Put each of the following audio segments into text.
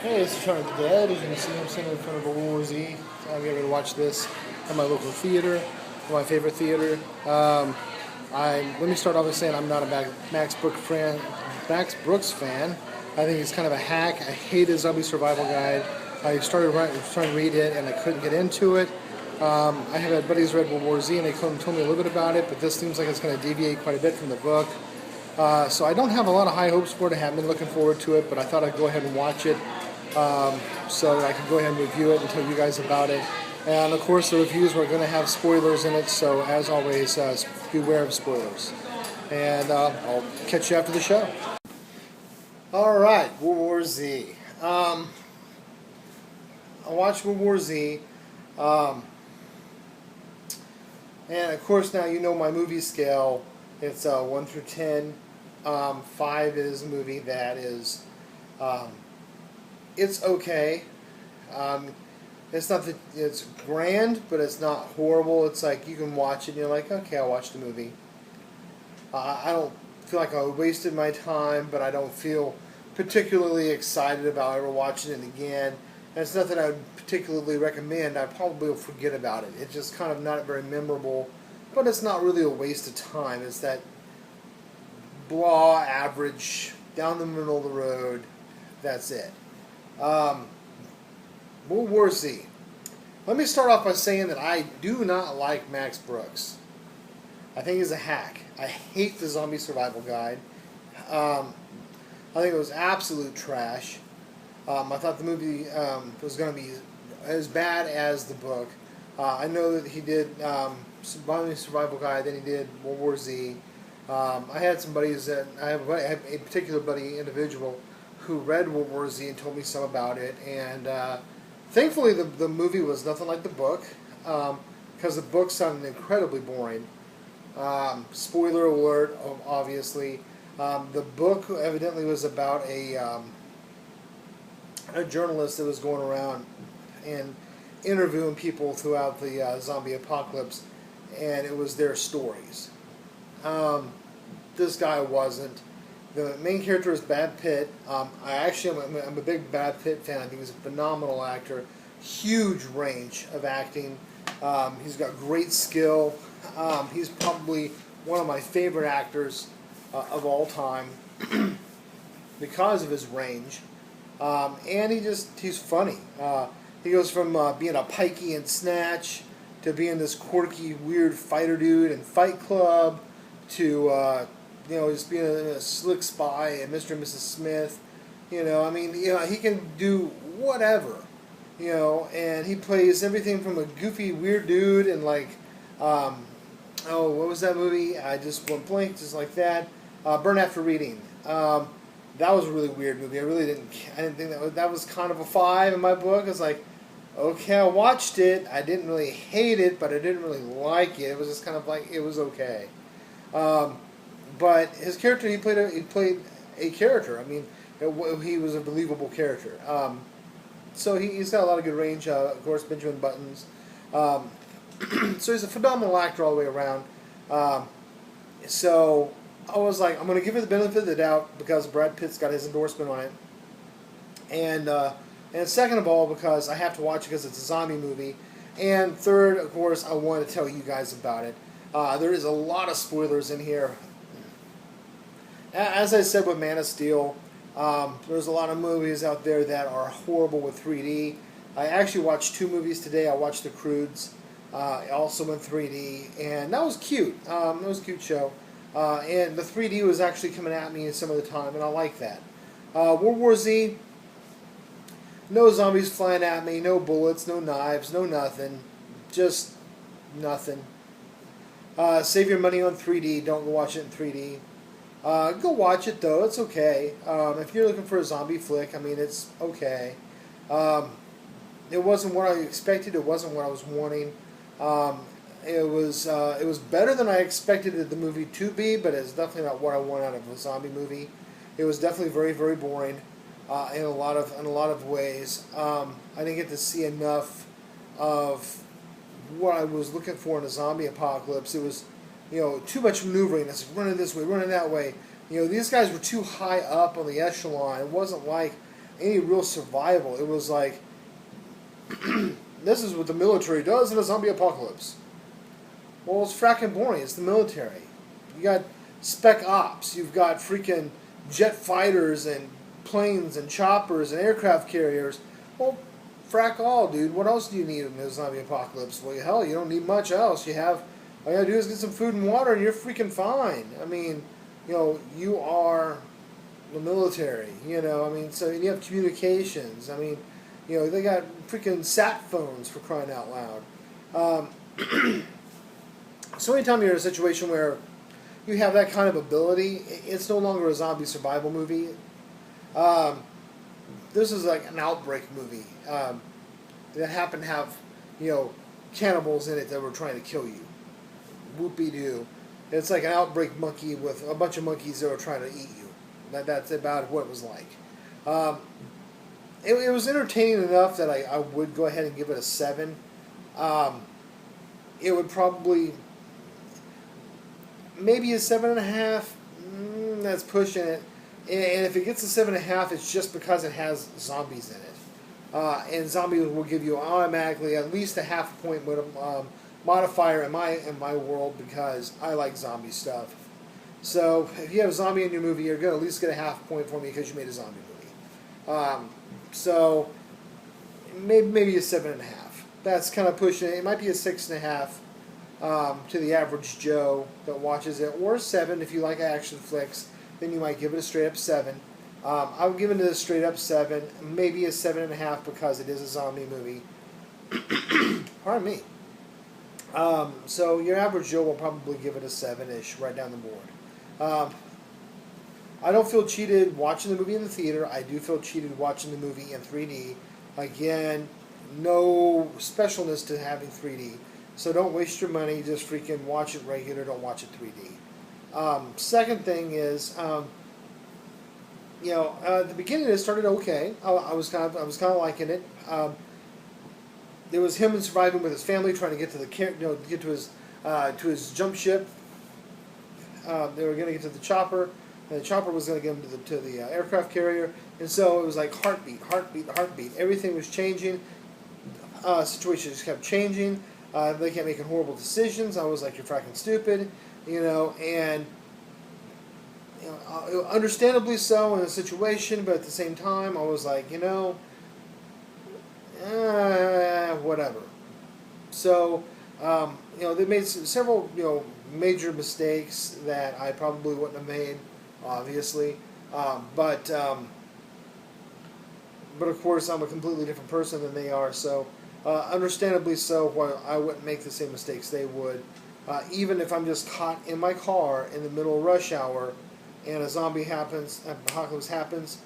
Hey, this is Shaun Of The Dead. As you can see, I'm sitting in front of a World War Z. I'm getting ready to watch this at my local theater, my favorite theater. Let me start off by saying I'm not a Max Brooks fan. I think he's kind of a hack. I hate his zombie survival guide. I started to read it and I couldn't get into it. I have buddies read World War Z and they told me a little bit about it, but this seems like it's going to deviate quite a bit from the book. So I don't have a lot of high hopes for it. I have been looking forward to it, but I thought I'd go ahead and watch it so that I can go ahead and review it and tell you guys about it. And of course, the reviews are going to have spoilers in it, so as always, beware of spoilers. And I'll catch you after the show. All right, World War Z. I watched World War Z. And of course, now you know my movie scale. It's 1 through 10. 5 is a movie that is, it's okay. It's not that it's grand, but it's not horrible. It's like you can watch it and you're like, okay, I'll watch the movie. I don't feel like I wasted my time, but I don't feel particularly excited about ever watching it again. And it's nothing I would particularly recommend. I probably will forget about it. It's just kind of not very memorable, but it's not really a waste of time. It's that blah, average, down the middle of the road. That's it. World War Z. Let me start off by saying that I do not like Max Brooks. I think he's a hack. I hate the zombie survival guide. I think it was absolute trash. I thought the movie was going to be as bad as the book. I know that he did zombie survival guide, then he did World War Z. I had some buddies that I have a particular buddy individual who read World War Z and told me some about it, and thankfully the movie was nothing like the book, because the book sounded incredibly boring. Spoiler alert, obviously. The book evidently was about a journalist that was going around and interviewing people throughout the zombie apocalypse, and it was their stories. This guy wasn't. The main character is Brad Pitt. I'm a big Brad Pitt fan. I think he's a phenomenal actor. Huge range of acting. He's got great skill. He's probably one of my favorite actors of all time because of his range. And he's funny. He goes from being a pikey in Snatch to being this quirky, weird fighter dude in Fight Club to just being a slick spy and Mr. and Mrs. Smith. He can do whatever. And he plays everything from a goofy, weird dude and what was that movie? I just went blank, just like that. Burn After Reading. That was a really weird movie. I didn't think that was kind of a 5 in my book. It's like, okay, I watched it. I didn't really hate it, but I didn't really like it. It was just kind of like, it was okay. But his character, he played a character. I mean, he was a believable character. So he's got a lot of good range. Of course, Benjamin Buttons. So he's a phenomenal actor all the way around. So I was like, I'm going to give it the benefit of the doubt because Brad Pitt's got his endorsement on it. And second of all, because I have to watch it because it's a zombie movie. And third, of course, I want to tell you guys about it. There is a lot of spoilers in here. As I said with Man of Steel, there's a lot of movies out there that are horrible with 3D. I actually watched 2 movies today. I watched The Croods, also in 3D, and that was cute. That was a cute show. And the 3D was actually coming at me some of the time, and I like that. World War Z, no zombies flying at me, no bullets, no knives, no nothing. Just nothing. Save your money on 3D. Don't go watch it in 3D. Go watch it, though. It's okay. If you're looking for a zombie flick, it's okay. It wasn't what I expected. It wasn't what I was wanting. It was better than I expected the movie to be, but it's definitely not what I want out of a zombie movie. It was definitely very, very boring in a lot of ways. I didn't get to see enough of what I was looking for in a zombie apocalypse. It was, too much maneuvering. It's running this way, running that way. These guys were too high up on the echelon. It wasn't like any real survival. It was like, this is what the military does in a zombie apocalypse. Well, it's fracking boring. It's the military. You got spec ops. You've got freaking jet fighters and planes and choppers and aircraft carriers. Well, frack all, dude. What else do you need in a zombie apocalypse? Well, hell, you don't need much else. All you gotta do is get some food and water, and you're freaking fine. I mean, you are the military. So you have communications. I mean, they got freaking sat phones, for crying out loud. So anytime you're in a situation where you have that kind of ability, it's no longer a zombie survival movie. This is like an outbreak movie that happened to have, cannibals in it that were trying to kill you. Whoopie-doo. It's like an outbreak monkey with a bunch of monkeys that were trying to eat you. That's about what it was like. It was entertaining enough that I would go ahead and give it a 7. It would probably... maybe a 7.5. That's pushing it. And if it gets a 7.5, it's just because it has zombies in it. And zombies will give you automatically at least a half a point modifier in my world, because I like zombie stuff. So if you have a zombie in your movie, you're going to at least get a half a point for me because you made a zombie movie. So maybe a 7.5. That's kind of pushing it. It might be a 6.5 to the average Joe that watches it, or 7 if you like action flicks. Then you might give it a straight up 7. I would give it a straight up 7, maybe a 7.5 because it is a zombie movie. Pardon me. So your average Joe will probably give it a 7-ish right down the board. I don't feel cheated watching the movie in the theater. I do feel cheated watching the movie in 3D. Again, no specialness to having 3D. So don't waste your money. Just freaking watch it regular. Don't watch it 3D. Second thing is, at the beginning it started okay. I was kind of liking it. There was him surviving with his family, trying to get to get to his jump ship. They were going to get to the chopper, and the chopper was going to get him to the aircraft carrier. And so it was like heartbeat, heartbeat, heartbeat. Everything was changing. Situation just kept changing. They kept making horrible decisions. I was like, you're fucking stupid, and understandably so in a situation, but at the same time, I was like, whatever. So, they made several, major mistakes that I probably wouldn't have made, obviously, but of course I'm a completely different person than they are, so understandably so, why I wouldn't make the same mistakes they would. Even if I'm just caught in my car in the middle of rush hour, and a zombie apocalypse happens,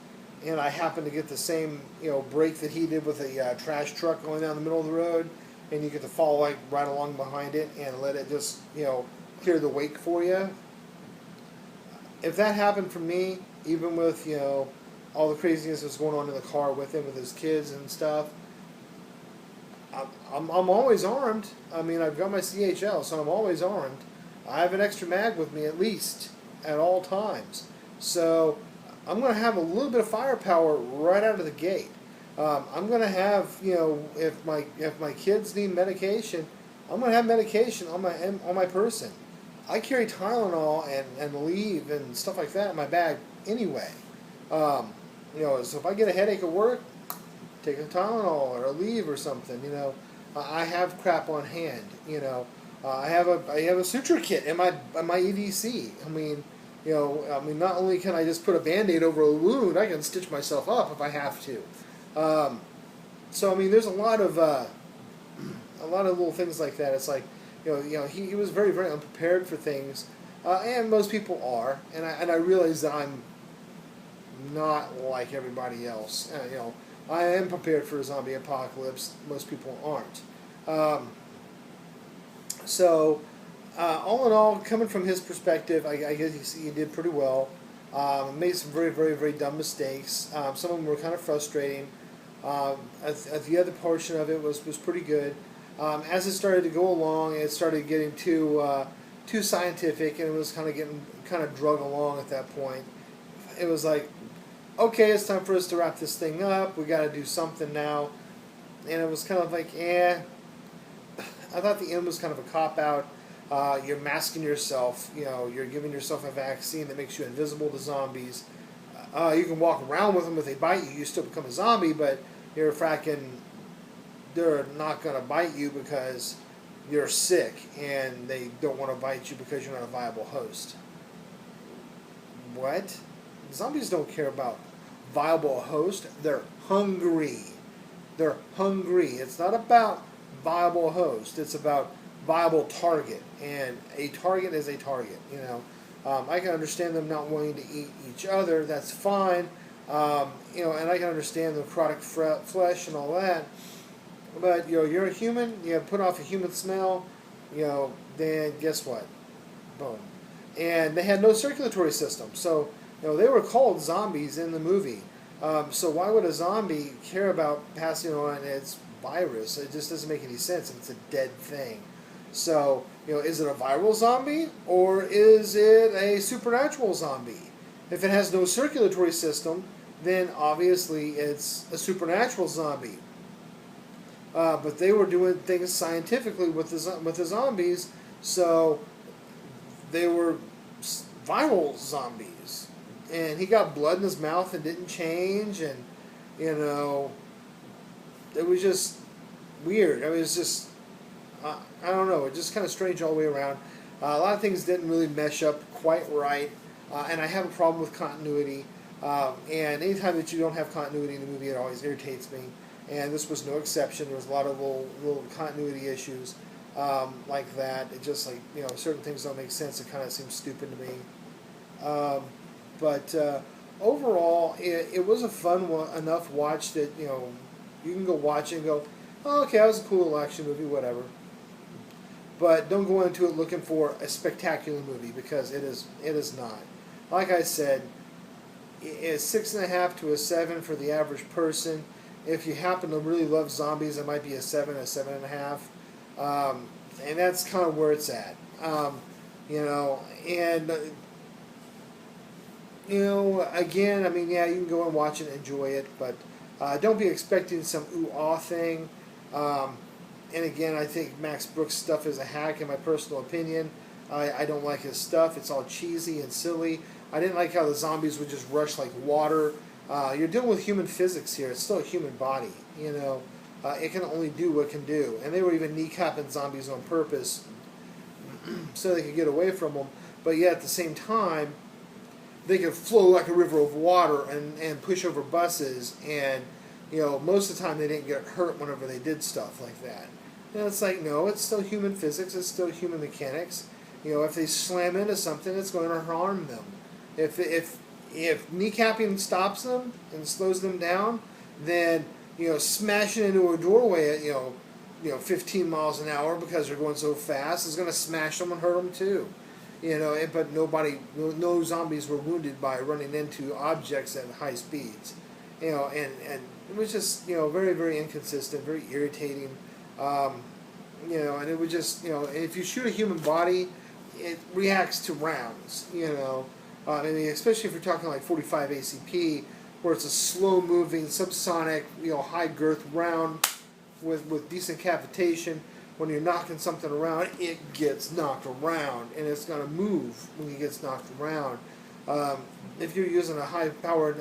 and I happen to get the same, break that he did with a trash truck going down the middle of the road, and you get to follow right along behind it and let it just, clear the wake for you. If that happened for me, even with, all the craziness that's going on in the car with him, with his kids and stuff, I'm always armed. I mean, I've got my CHL, so I'm always armed. I have an extra mag with me at least at all times. So I'm going to have a little bit of firepower right out of the gate. I'm going to have, if my kids need medication, I'm going to have medication on my person. I carry Tylenol and Aleve and stuff like that in my bag anyway. So if I get a headache at work, take a Tylenol or Aleve or something. I have crap on hand. I have a suture kit in my EDC. I mean, not only can I just put a Band-Aid over a wound, I can stitch myself up if I have to. So I mean, there's a lot of little things like that. It's like, he was very, very unprepared for things, and most people are, and I realize that I'm not like everybody else. I am prepared for a zombie apocalypse. Most people aren't. So, all in all, coming from his perspective, I guess he did pretty well. Made some very, very, very dumb mistakes. Some of them were kind of frustrating. The other portion of it was pretty good. As it started to go along, it started getting too scientific, and it was kind of getting drug along at that point. It was like, okay, it's time for us to wrap this thing up. We got to do something now. And it was kind of like, eh. I thought the end was kind of a cop out. You're masking yourself. You know, you're giving yourself a vaccine that makes you invisible to zombies. You can walk around with them if they bite you. You still become a zombie, but you're fracking. They're not gonna bite you because you're sick, and they don't want to bite you because you're not a viable host. What? Zombies don't care about viable host. They're hungry. They're hungry. It's not about viable host. It's about viable target, and a target is a target. You know, I can understand them not wanting to eat each other. That's fine. You know, and I can understand the necrotic flesh and all that. But you know, you're a human. You have put off a human smell. You know, then guess what? Boom. And they had no circulatory system, so you know they were called zombies in the movie. So why would a zombie care about passing on its virus? It just doesn't make any sense. It's a dead thing. So you know, is it a viral zombie or is it a supernatural zombie? If it has no circulatory system, then obviously it's a supernatural zombie. But they were doing things scientifically with the zombies, so they were viral zombies. And he got blood in his mouth and didn't change, and you know, it was just weird. I mean, it was just I don't know, it just kind of strange all the way around. A lot of things didn't really mesh up quite right, and I have a problem with continuity. And anytime that you don't have continuity in the movie, it always irritates me. And this was no exception. There was a lot of little continuity issues like that. It just like, you know, certain things don't make sense. It kind of seems stupid to me. But overall, it was a fun enough watch that, you know, you can go watch it and go, oh, okay, that was a cool action movie, whatever. But don't go into it looking for a spectacular movie, because it is not. Like I said, it's 6.5 to a 7 for the average person. If you happen to really love zombies, it might be a 7, a 7.5. And that's kind of where it's at. You know, and, you know, again, I mean, yeah, you can go and watch it and enjoy it, but don't be expecting some ooh-ah thing. And again, I think Max Brooks' stuff is a hack, in my personal opinion. I don't like his stuff. It's all cheesy and silly. I didn't like how the zombies would just rush like water. You're dealing with human physics here. It's still a human body, you know. It can only do what it can do. And they were even kneecapping zombies on purpose so they could get away from them. But yet at the same time, they could flow like a river of water and push over buses. And, you know, most of the time they didn't get hurt whenever they did stuff like that. You know, it's like, no, it's still human physics. It's still human mechanics. You know, if they slam into something, it's going to harm them. If kneecapping stops them and slows them down, then, you know, smashing into a doorway at, you know, 15 miles an hour because they're going so fast is going to smash them and hurt them too. You know, but no zombies were wounded by running into objects at high speeds. You know, and it was just, you know, very, very inconsistent, very irritating. You know, and it was just, you know, if you shoot a human body, it reacts to rounds, you know. I mean, especially if you're talking like 45 ACP, where it's a slow-moving, subsonic, you know, high-girth round with decent cavitation. When you're knocking something around, it gets knocked around, and it's going to move when it gets knocked around. If you're using a high-powered,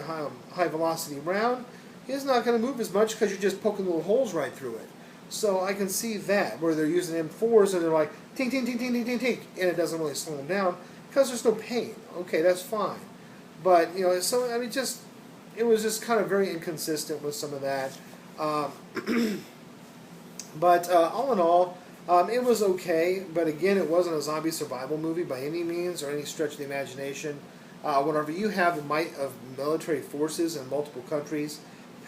high-velocity round, it's not going to move as much because you're just poking little holes right through it. So I can see that, where they're using M4s and they're like, ting, ting, ting, ting, ting, ting, ting, and it doesn't really slow them down because there's no pain. Okay, that's fine. But, you know, so, I mean, it was just kind of very inconsistent with some of that. But all in all, it was okay. But again, it wasn't a zombie survival movie by any means or any stretch of the imagination. Whenever you have the might of military forces in multiple countries,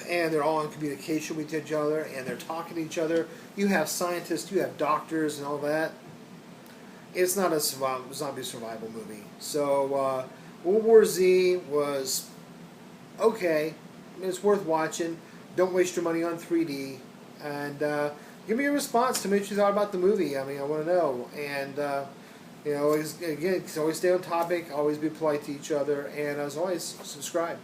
and they're all in communication with each other, and they're talking to each other, you have scientists, you have doctors, and all that. It's not a zombie survival movie. So World War Z was okay. I mean, it's worth watching. Don't waste your money on 3D. And give me a response to me what you thought about the movie. I mean, I want to know. And, you know, always stay on topic, always be polite to each other, and as always, subscribe.